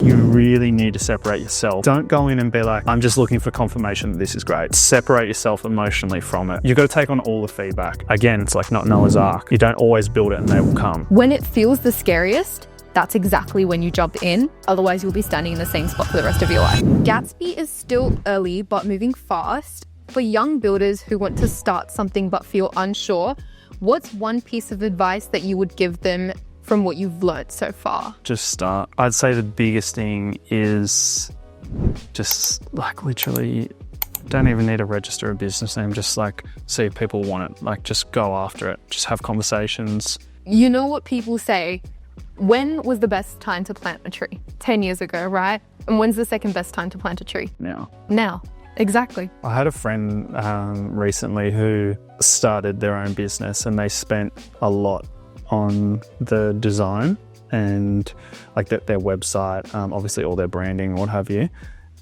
you really need to separate yourself. Don't go in and be like, I'm just looking for confirmation that this is great. Separate yourself emotionally from it. You've got to take on all the feedback. Again, it's like not Noah's Ark. You don't always build it and they will come. When it feels the scariest, that's exactly when you jump in. Otherwise, you'll be standing in the same spot for the rest of your life. Gatsby is still early, but moving fast. For young builders who want to start something but feel unsure, what's one piece of advice that you would give them from what you've learned so far? Just start. I'd say the biggest thing is just like literally don't even need to register a business name. Just like see if people want it. Like just go after it. Just have conversations. You know what people say? When was the best time to plant a tree? 10 years ago, right? And when's the second best time to plant a tree? Now. Exactly. I had a friend recently who started their own business and they spent a lot on the design and like their website, obviously all their branding, what have you,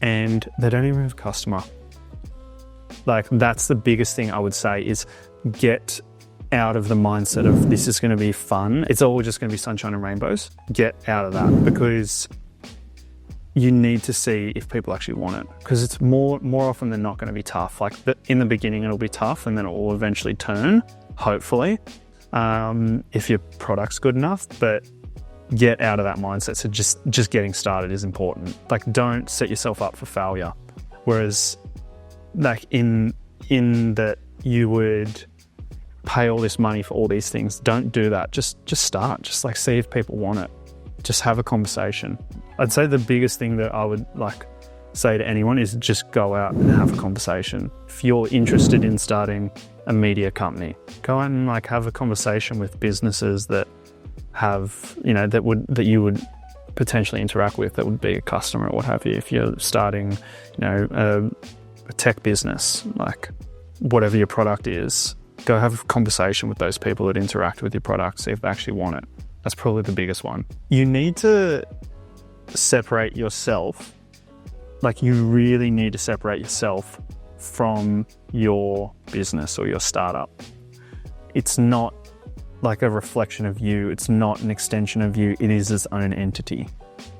and they don't even have a customer. Like that's the biggest thing I would say is get out of the mindset of this is going to be fun. It's all just going to be sunshine and rainbows. Get out of that because you need to see if people actually want it because it's more often than not going to be tough. Like in the beginning it'll be tough and then it will eventually turn, hopefully. If your product's good enough, but get out of that mindset. So just getting started is important. Like don't set yourself up for failure. Whereas like in that you would pay all this money for all these things, don't do that. Just start, just like see if people want it. Just have a conversation. I'd say the biggest thing that I would like say to anyone is just go out and have a conversation. If you're interested in starting a media company, go out and like have a conversation with businesses that have, you know, that you would potentially interact with, that would be a customer or what have you. If you're starting, you know, a tech business, like whatever your product is, go have a conversation with those people that interact with your product, see if they actually want it. That's probably the biggest one. You need to separate yourself. Like you really need to separate yourself from your business or your startup. It's not like a reflection of you. It's not an extension of you. It is its own entity.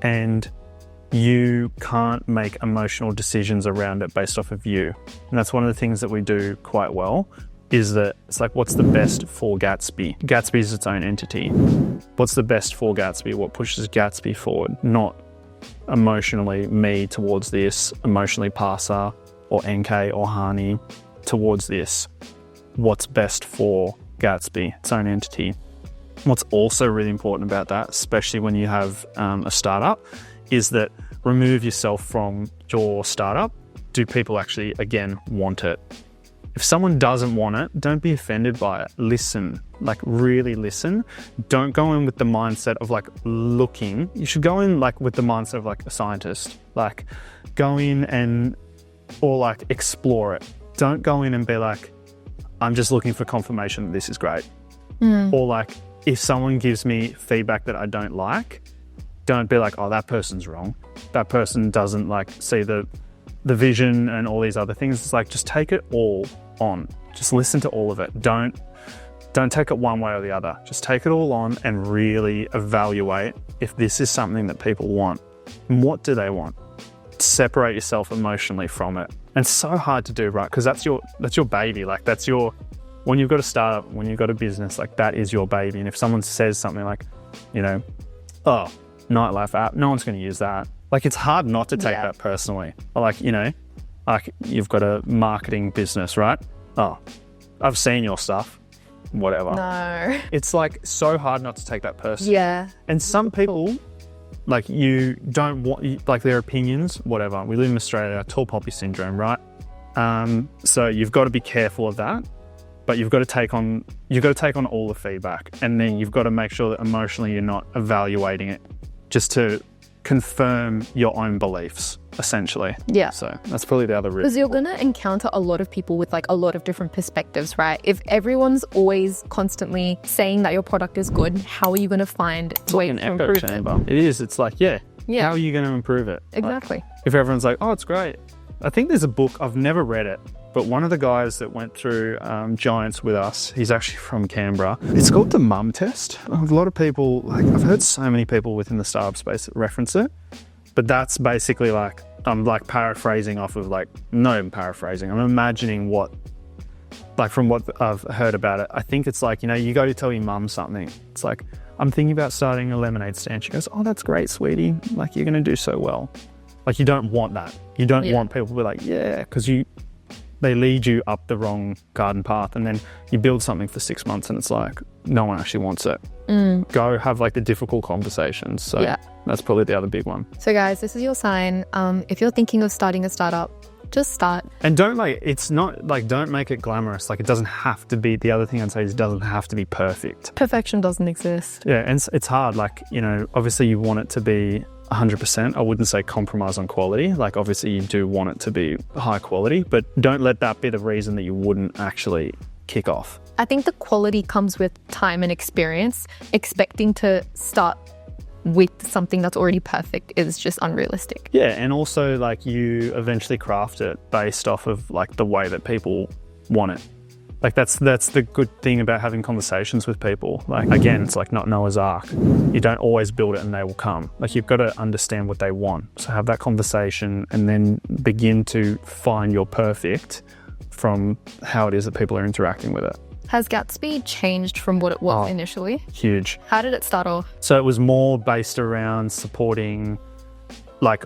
And you can't make emotional decisions around it based off of you. And that's one of the things that we do quite well is that it's like, what's the best for Gatsby? Gatsby is its own entity. What's the best for Gatsby? What pushes Gatsby forward? Not emotionally me towards this, emotionally Parsa or NK or Hani towards this. What's best for Gatsby, its own entity. What's also really important about that, especially when you have a startup, is that remove yourself from your startup. Do people actually, again, want it? If someone doesn't want it, don't be offended by it. Listen, like really listen. Don't go in with the mindset of like looking. You should go in like with the mindset of like a scientist. Like go in and, or like explore it. Don't go in and be like, I'm just looking for confirmation that this is great. Or like if someone gives me feedback that I don't like, don't be like, oh, that person's wrong. That person doesn't like see the vision and all these other things. It's like, just take it all on. Just listen to all of it. Don't take it one way or the other. Just take it all on and really evaluate if this is something that people want. And what do they want? Separate yourself emotionally from it. And it's so hard to do, right? Because that's your baby. Like that's your, when you've got a startup, when you've got a business, like that is your baby. And if someone says something like, you know, oh, nightlife app, no one's going to use that. Like it's hard not to take that personally. Or like, you know, like you've got a marketing business, right? Oh, I've seen your stuff, whatever. No. It's like so hard not to take that personally. Yeah. And some people, like you don't want, like their opinions, whatever. We live in Australia, tall poppy syndrome, right? So you've got to be careful of that, but you've got to take on all the feedback, and then you've got to make sure that emotionally you're not evaluating it just to confirm your own beliefs, essentially. Yeah. So that's probably the other route. Because you're going to encounter a lot of people with like a lot of different perspectives, right? If everyone's always constantly saying that your product is good, how are you going to find ways to improve it? It is. It's like, yeah. How are you going to improve it? Exactly. Like, if everyone's like, oh, it's great. I think there's a book, I've never read it, but one of the guys that went through Giants with us, he's actually from Canberra. It's called the Mum Test. A lot of people, like I've heard so many people within the startup space that reference it, But that's basically like, I'm like paraphrasing off of like, no, I'm paraphrasing. I'm imagining what, like from what I've heard about it, I think it's like, you know, you go to tell your mum something. It's like, I'm thinking about starting a lemonade stand. She goes, oh, that's great, sweetie. Like, you're going to do so well. Like, you don't want that. You don't want people to be like, yeah, because they lead you up the wrong garden path, and then you build something for 6 months and it's like, no one actually wants it. Go have like the difficult conversations. So that's probably the other big one. So guys, this is your sign. If you're thinking of starting a startup, just start. And don't it's not like, don't make it glamorous. Like, it doesn't have to be, the other thing I'd say is it doesn't have to be perfect. Perfection doesn't exist. Yeah, and it's hard. Like, you know, obviously you want it to be 100%. I wouldn't say compromise on quality. Like, obviously you do want it to be high quality, but don't let that be the reason that you wouldn't actually kick off. I think the quality comes with time and experience. Expecting to start with something that's already perfect is just unrealistic. Yeah, and also like you eventually craft it based off of like the way that people want it. Like that's the good thing about having conversations with people. Like, again, it's like not Noah's Ark. You don't always build it and they will come. Like, you've got to understand what they want. So have that conversation and then begin to find your perfect from how it is that people are interacting with it. Has Gatsby changed from what it was initially? Huge. How did it start off? So it was more based around supporting, like,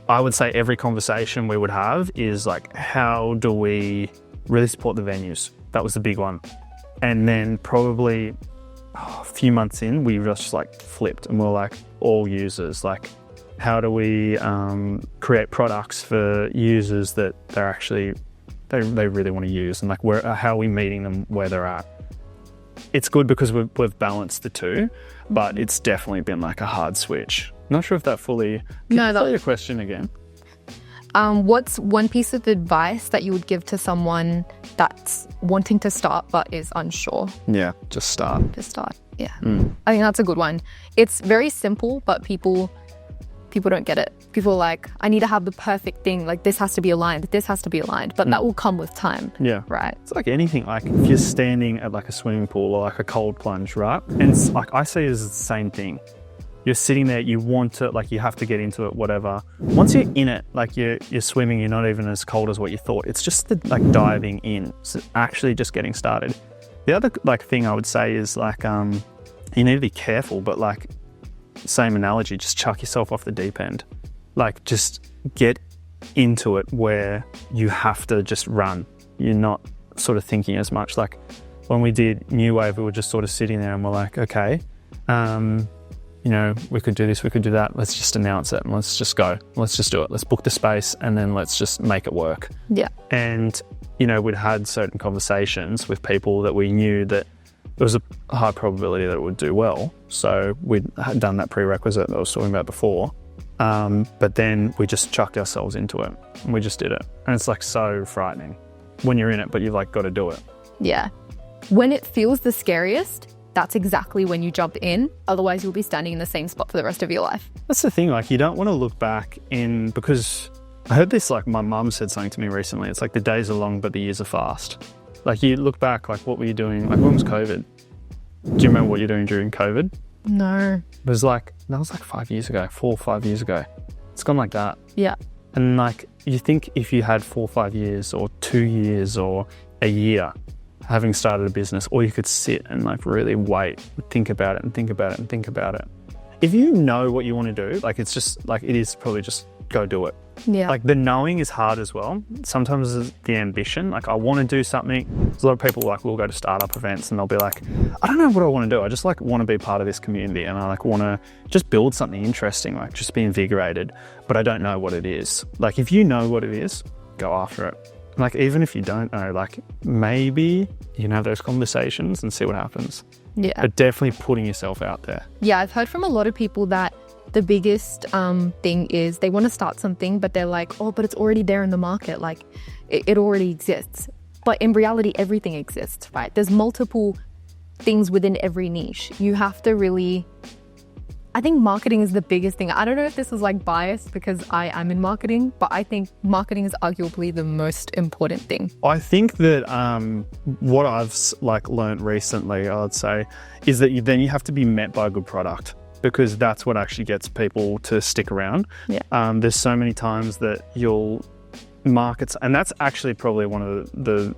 I would say every conversation we would have is like, how do we really support the venues? That was the big one. And then probably a few months in, we just like flipped and we're like, all users, like, how do we create products for users that they're actually, they really want to use, and like, how are we meeting them where they're at? It's good because we've balanced the two, but it's definitely been like a hard switch. Not sure if that fully... Can you say your question again? What's one piece of advice that you would give to someone that's wanting to start but is unsure? Yeah, just start. Just start, yeah. I think that's a good one. It's very simple, but people don't get it. People are like, I need to have the perfect thing. Like, this has to be aligned. This has to be aligned. But that will come with time. Yeah. Right. It's like anything. Like, if you're standing at like a swimming pool or like a cold plunge, right? And it's like, I see it as the same thing. You're sitting there, you want to, like, you have to get into it, whatever. Once you're in it, like you're swimming, you're not even as cold as what you thought. It's just the like diving in. It's actually just getting started. The other like thing I would say is like, you need to be careful, but like, same analogy, just chuck yourself off the deep end. Like, just get into it where you have to just run. You're not sort of thinking as much. Like when we did New Wave, we were just sort of sitting there and we're like, okay, you know, we could do this, we could do that. Let's just announce it and let's just go. Let's just do it. Let's book the space and then let's just make it work. Yeah. And, you know, we'd had certain conversations with people that we knew that there was a high probability that it would do well. So we'd done that prerequisite that I was talking about before. But then we just chucked ourselves into it and we just did it. And it's like so frightening when you're in it, but you've like got to do it. Yeah. When it feels the scariest, that's exactly when you jump in. Otherwise, you'll be standing in the same spot for the rest of your life. That's the thing. Like, you don't want to look back in, because I heard this, like my mum said something to me recently. It's like the days are long, but the years are fast. Like, you look back, like, what were you doing? Like, when was COVID? Do you remember what you're doing during COVID? No. It was like, that was like 5 years ago, 4 or 5 years ago. It's gone like that. Yeah. And like, you think if you had 4 or 5 years or 2 years or a year having started a business, or you could sit and like really wait, think about it and think about it and think about it. If you know what you want to do, like, it's just like, it is probably just go do it. Yeah. Like, the knowing is hard as well. Sometimes it's the ambition. Like, I want to do something. There's a lot of people like will go to startup events and they'll be like, I don't know what I want to do. I just like want to be part of this community and I like want to just build something interesting, like just be invigorated, but I don't know what it is. Like, if you know what it is, go after it. Like, even if you don't know, like, maybe you can have those conversations and see what happens. Yeah. But definitely putting yourself out there. Yeah, I've heard from a lot of people that the biggest thing is they want to start something, but they're like, oh, but it's already there in the market. Like, it already exists. But in reality, everything exists, right? There's multiple things within every niche. You have to really... I think marketing is the biggest thing. I don't know if this is like biased because I am in marketing, but I think marketing is arguably the most important thing. I think that what I've like learned recently, I would say, is that then you have to be met by a good product. because that's what actually gets people to stick around. Yeah. There's so many times that you'll market, and that's actually probably one of the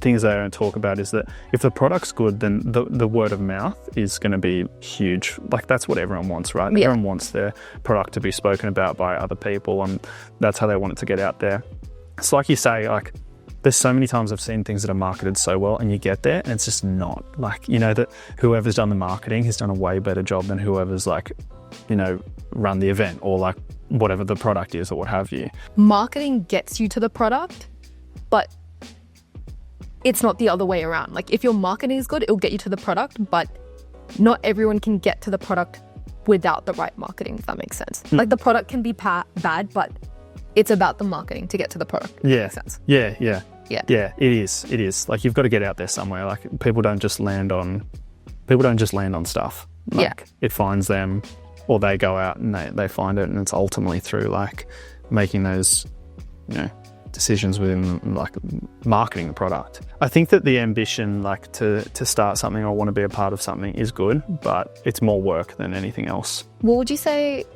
things that I don't talk about, is that if the product's good, then the word of mouth is going to be huge. Like, that's what everyone wants, right? Yeah. Everyone wants their product to be spoken about by other people, and that's how they want it to get out there. It's like you say, like, there's so many times I've seen things that are marketed so well and you get there and it's just not. Like, you know, that whoever's done the marketing has done a way better job than whoever's, like, you know, run the event or like whatever the product is or what have you. Marketing gets you to the product, but it's not the other way around. Like, if your marketing is good, it'll get you to the product, but not everyone can get to the product without the right marketing, if that makes sense. Like, the product can be bad, but it's about the marketing to get to the product. Yeah. Makes sense. Yeah. Yeah. Yeah, it is. Like, you've got to get out there somewhere. Like, people don't just land on stuff. Like, it finds them, or they go out and they find it, and it's ultimately through, like, making those, you know, decisions within, like, marketing the product. I think that the ambition, like, to start something or want to be a part of something is good, but it's more work than anything else. What would you say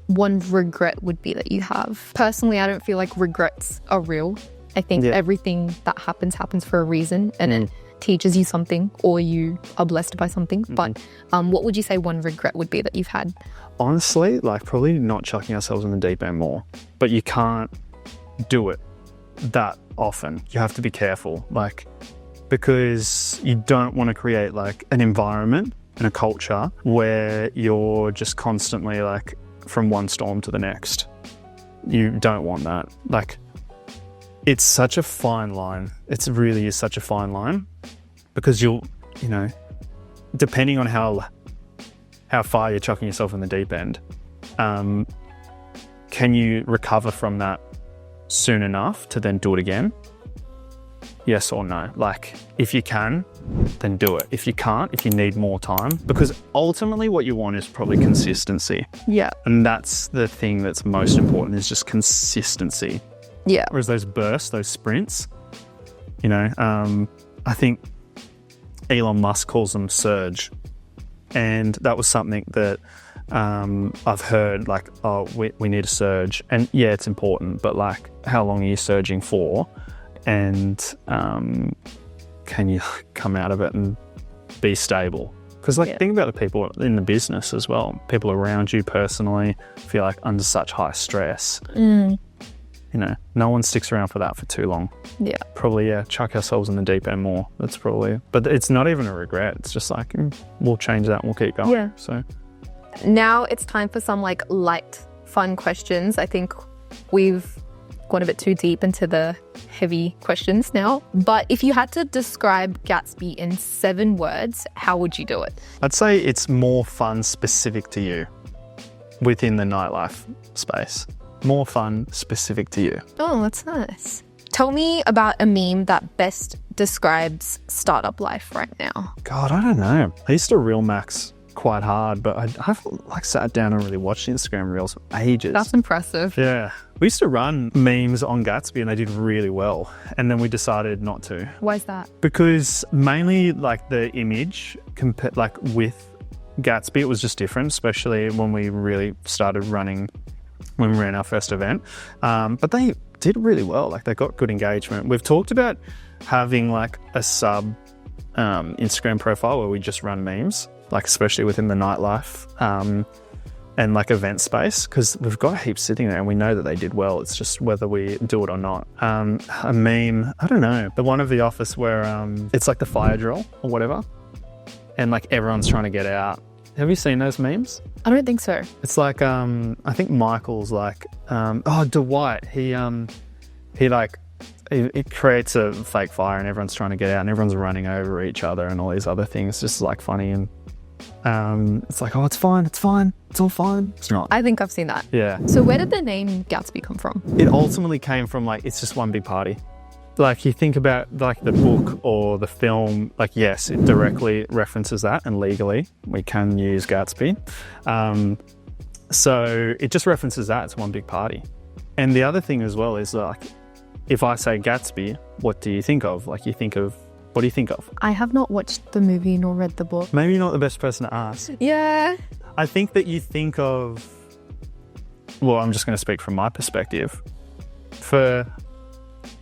one regret would be that you have? Personally, I don't feel like regrets are real. I think everything that happens for a reason, and it teaches you something, or you are blessed by something. But what would you say one regret would be that you've had? Honestly, like, probably not chucking ourselves in the deep end more. But you can't do it that often. You have to be careful, like, because you don't want to create, like, an environment and a culture where you're just constantly, like, from one storm to the next. You don't want that. Like, it's such a fine line. It really is such a fine line, because you'll, you know, depending on how far you're chucking yourself in the deep end, can you recover from that soon enough to then do it again? Yes or no? Like, if you can, then do it. If you can't, if you need more time, because ultimately what you want is probably consistency. Yeah. And that's the thing that's most important, is just consistency. Yeah. Whereas those bursts, those sprints, you know, I think Elon Musk calls them surge. And that was something that I've heard, like, oh, we need a surge. And yeah, it's important, but, like, how long are you surging for? And can you come out of it and be stable? Because, like, think about the people in the business as well. People around you personally feel like under such high stress. You know, no one sticks around for that for too long. Yeah. Probably, chuck ourselves in the deep end more. That's probably, but it's not even a regret. It's just like, we'll change that and we'll keep going. Yeah. So now it's time for some, like, light, fun questions. I think we've gone a bit too deep into the heavy questions now. But if you had to describe Gatsby in 7 words, how would you do it? I'd say it's more fun specific to you within the nightlife space. More fun specific to you. Oh, that's nice. Tell me about a meme that best describes startup life right now. God, I don't know. I used to reel max quite hard, but I haven't, like, sat down and really watched Instagram reels for ages. That's impressive. Yeah. We used to run memes on Gatsby and they did really well. And then we decided not to. Why is that? Because mainly, like, the image like with Gatsby, it was just different, especially when we really started running, when we ran our first event. But they did really well. Like, they got good engagement. We've talked about having, like, a sub Instagram profile where we just run memes, like, especially within the nightlife and, like, event space, because we've got heaps sitting there and we know that they did well. It's just whether we do it or not. A meme, I don't know, the one of The Office where it's like the fire drill or whatever, and, like, everyone's trying to get out. Have you seen those memes? I don't think so. It's like, I think Michael's like, Dwight, he creates a fake fire and everyone's trying to get out and everyone's running over each other and all these other things. Just, like, funny. And it's like, oh, it's fine, it's all fine. It's not. I think I've seen that. Yeah. So where did the name Gatsby come from? It ultimately came from, like, it's just one big party. Like, you think about, like, the book or the film, like, yes, it directly references that, and legally we can use Gatsby. So it just references that. It's one big party. And the other thing as well is, like, if I say Gatsby, what do you think of? Like, what do you think of? I have not watched the movie nor read the book. Maybe you're not the best person to ask. Yeah. I think that you think of, well, I'm just going to speak from my perspective. For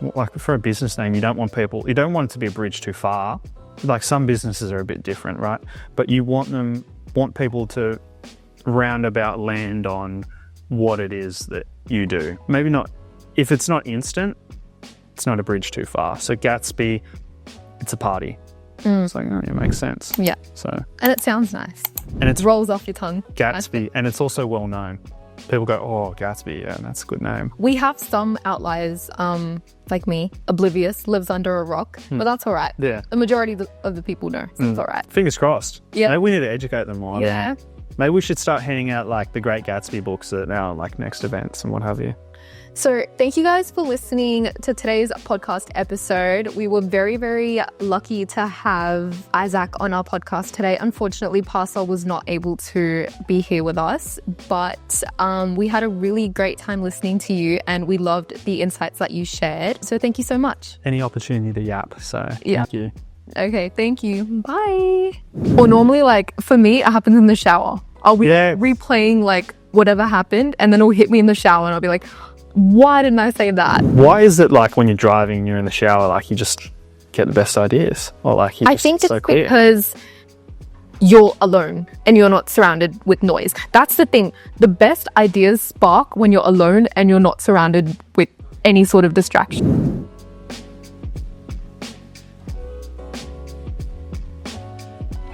a business name, you don't want it to be a bridge too far. Like some businesses are a bit different, right? But you want people to roundabout land on what it is that you do. Maybe not, if it's not instant, it's not a bridge too far. So Gatsby, it's a party. It's like, oh, it makes sense. Yeah. So. And it sounds nice. And it rolls off your tongue. Gatsby, and it's also well known. People go, oh, Gatsby, yeah, that's a good name. We have some outliers, like me, oblivious, lives under a rock, but that's all right. Yeah. The majority of the people know, so it's all right. Fingers crossed. Yeah. Maybe we need to educate them more. Yeah. Maybe we should start handing out like the Great Gatsby books at our like next events and what have you. So thank you guys for listening to today's podcast episode. We were very, very lucky to have Isaac on our podcast today. Unfortunately, Parcel was not able to be here with us, but we had a really great time listening to you and we loved the insights that you shared. So thank you so much. Any opportunity to yap, so yeah. Thank you. Okay, thank you. Bye. Or normally, like, for me, it happens in the shower. I'll be replaying, like, whatever happened, and then it'll hit me in the shower, and I'll be like, why didn't I say that? Why is it, like, when you're driving and you're in the shower, like, you just get the best ideas? Or, like, I think it's because you're alone and you're not surrounded with noise. That's the thing. The best ideas spark when you're alone and you're not surrounded with any sort of distraction.